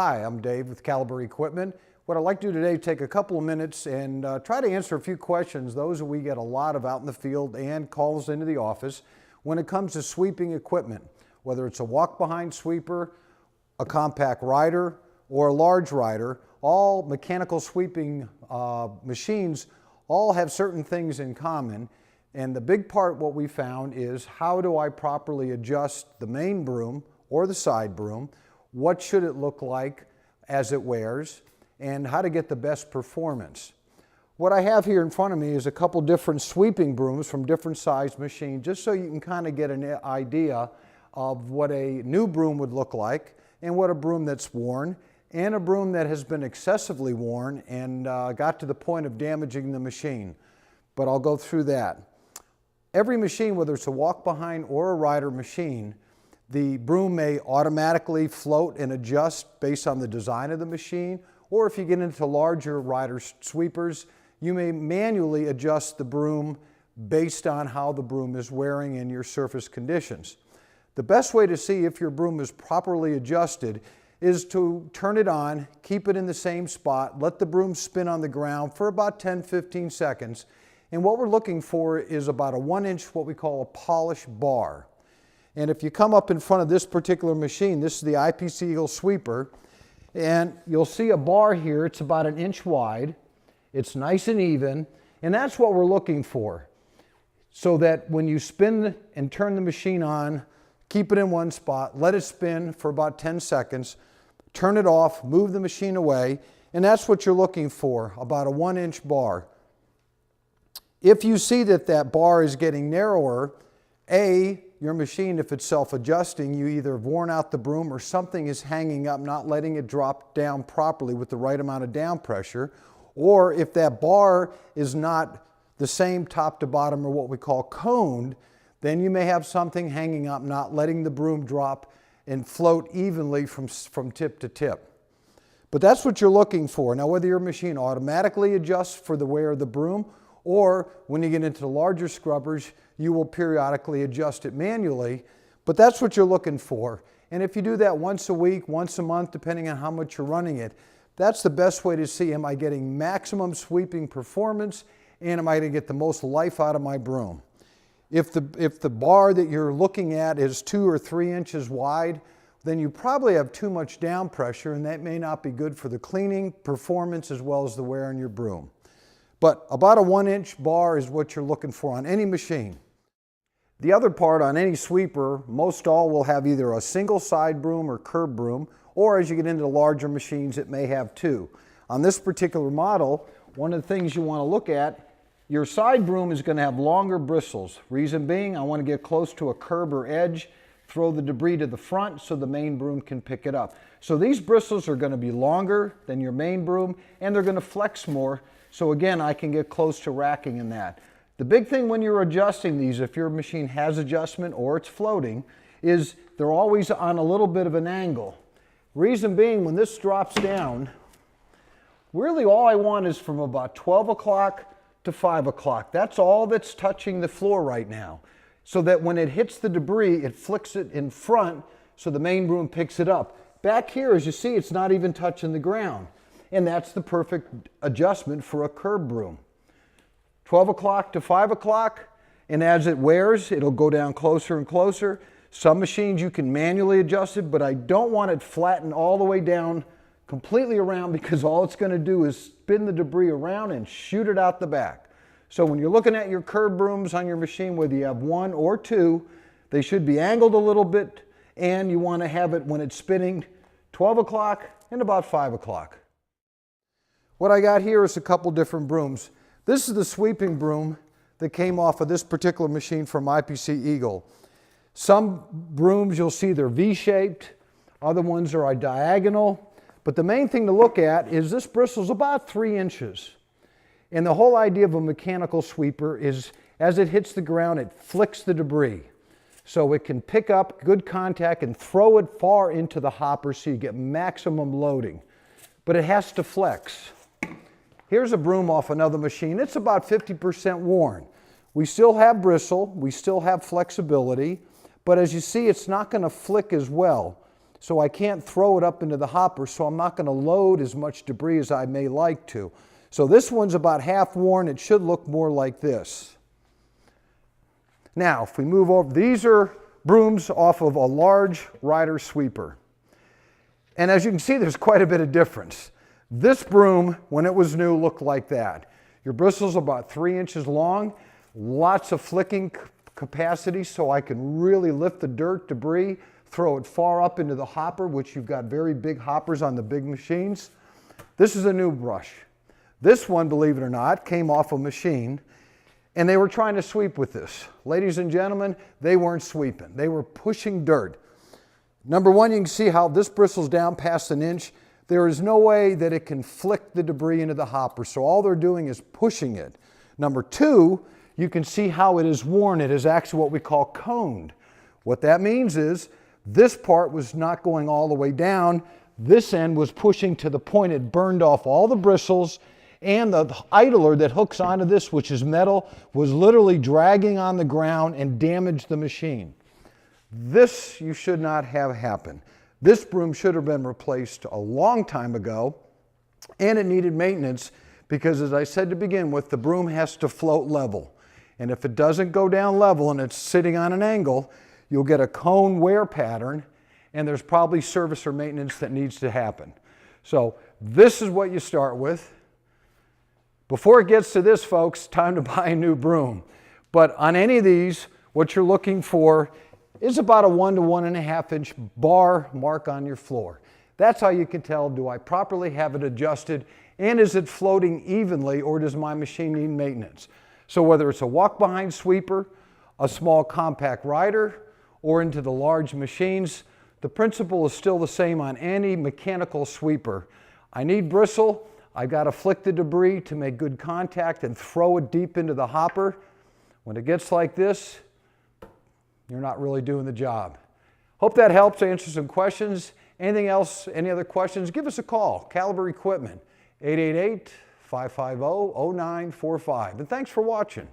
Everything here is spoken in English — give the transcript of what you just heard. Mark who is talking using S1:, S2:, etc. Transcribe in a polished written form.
S1: Hi, I'm Dave with Caliber Equipment. What I'd like to do today is take a couple of minutes and try to answer a few questions, those that we get a lot of out in the field and calls into the office when it comes to sweeping equipment, whether it's a walk-behind sweeper, a compact rider, or a large rider. All mechanical sweeping machines all have certain things in common, and the big part what we found is how do I properly adjust the main broom or the side broom, what should it look like as it wears, and how to get the best performance. What I have here in front of me is a couple different sweeping brooms from different size machines, just so you can kind of get an idea of what a new broom would look like and what a broom that's worn and a broom that has been excessively worn and got to the point of damaging the machine. But I'll go through that. Every machine, whether it's a walk-behind or a rider machine, the broom may automatically float and adjust based on the design of the machine, or if you get into larger rider sweepers, you may manually adjust the broom based on how the broom is wearing and your surface conditions. The best way to see if your broom is properly adjusted is to turn it on, keep it in the same spot, let the broom spin on the ground for about 10-15 seconds, and what we're looking for is about a 1-inch, what we call a polish bar. And if you come up in front of this particular machine, this is the IPC Eagle sweeper, and you'll see a bar here. It's about 1 inch wide. It's nice and even, and that's what we're looking for. So that when you spin and turn the machine on, keep it in one spot, let it spin for about 10 seconds, turn it off, move the machine away, and that's what you're looking for, about a 1-inch bar. If you see that that bar is getting narrower, your machine, if it's self-adjusting, you either have worn out the broom or something is hanging up, not letting it drop down properly with the right amount of down pressure. Or if that bar is not the same top to bottom or what we call coned, then you may have something hanging up, not letting the broom drop and float evenly from tip to tip. But that's what you're looking for. Now, whether your machine automatically adjusts for the wear of the broom, or when you get into the larger scrubbers, you will periodically adjust it manually, but that's what you're looking for. And if you do that once a week, once a month, depending on how much you're running it, that's the best way to see, am I getting maximum sweeping performance and am I going to get the most life out of my broom? If the bar that you're looking at is 2 or 3 inches wide, then you probably have too much down pressure, and that may not be good for the cleaning performance as well as the wear on your broom. But about a 1-inch bar is what you're looking for on any machine. The other part on any sweeper, most all will have either a single side broom or curb broom, or as you get into the larger machines, it may have 2. On this particular model, one of the things you want to look at, your side broom is going to have longer bristles. Reason being, I want to get close to a curb or edge, throw the debris to the front so the main broom can pick it up. So these bristles are going to be longer than your main broom, and they're going to flex more. So again, I can get close to racking in that. The big thing when you're adjusting these, if your machine has adjustment or it's floating, is they're always on a little bit of an angle. Reason being, when this drops down, really all I want is from about 12 o'clock to 5 o'clock. That's all that's touching the floor right now. So that when it hits the debris, it flicks it in front so the main broom picks it up. Back here, as you see, it's not even touching the ground. And that's the perfect adjustment for a curb broom. 12 o'clock to 5 o'clock, and as it wears, it'll go down closer and closer. Some machines you can manually adjust it, but I don't want it flattened all the way down completely around, because all it's going to do is spin the debris around and shoot it out the back. So when you're looking at your curb brooms on your machine, whether you have 1 or 2, they should be angled a little bit, and you want to have it when it's spinning 12 o'clock and about 5 o'clock. What I got here is a couple different brooms. This is the sweeping broom that came off of this particular machine from IPC Eagle. Some brooms you'll see they're V-shaped, other ones are diagonal, but the main thing to look at is this bristle's about 3 inches. And the whole idea of a mechanical sweeper is as it hits the ground, it flicks the debris. So it can pick up good contact and throw it far into the hopper so you get maximum loading. But it has to flex. Here's a broom off another machine. It's about 50% worn. We still have bristle, we still have flexibility, but as you see, it's not going to flick as well. so I can't throw it up into the hopper, so I'm not going to load as much debris as I may like to. So this one's about half worn. It should look more like this. Now, if we move over, these are brooms off of a large rider sweeper. And as you can see, there's quite a bit of difference. This broom, when it was new, looked like that. Your bristles are about 3 inches long, lots of flicking capacity so I can really lift the dirt, debris, throw it far up into the hopper, which you've got very big hoppers on the big machines. This is a new brush. This one, believe it or not, came off a machine, and they were trying to sweep with this. Ladies and gentlemen, they weren't sweeping. They were pushing dirt. Number one, you can see how this bristle's down past an inch. There is no way that it can flick the debris into the hopper, so all they're doing is pushing it. Number two, you can see how it is worn. It is actually what we call coned. What that means is this part was not going all the way down. This end was pushing to the point it burned off all the bristles, and the idler that hooks onto this, which is metal, was literally dragging on the ground and damaged the machine. This you should not have happen. This broom should have been replaced a long time ago, and it needed maintenance because, as I said to begin with, the broom has to float level. And if it doesn't go down level and it's sitting on an angle, you'll get a cone wear pattern, and there's probably service or maintenance that needs to happen. So this is what you start with. Before it gets to this, folks, time to buy a new broom. But on any of these, what you're looking for is about a 1 to 1.5 inch bar mark on your floor. That's how you can tell, do I properly have it adjusted, and is it floating evenly, or does my machine need maintenance? So whether it's a walk-behind sweeper, a small compact rider, or into the large machines, the principle is still the same on any mechanical sweeper. I need bristle. I've got to flick the debris to make good contact and throw it deep into the hopper. When it gets like this, you're not really doing the job. Hope that helps answer some questions. Anything else, any other questions, give us a call. Caliber Equipment, 888-550-0945. And thanks for watching.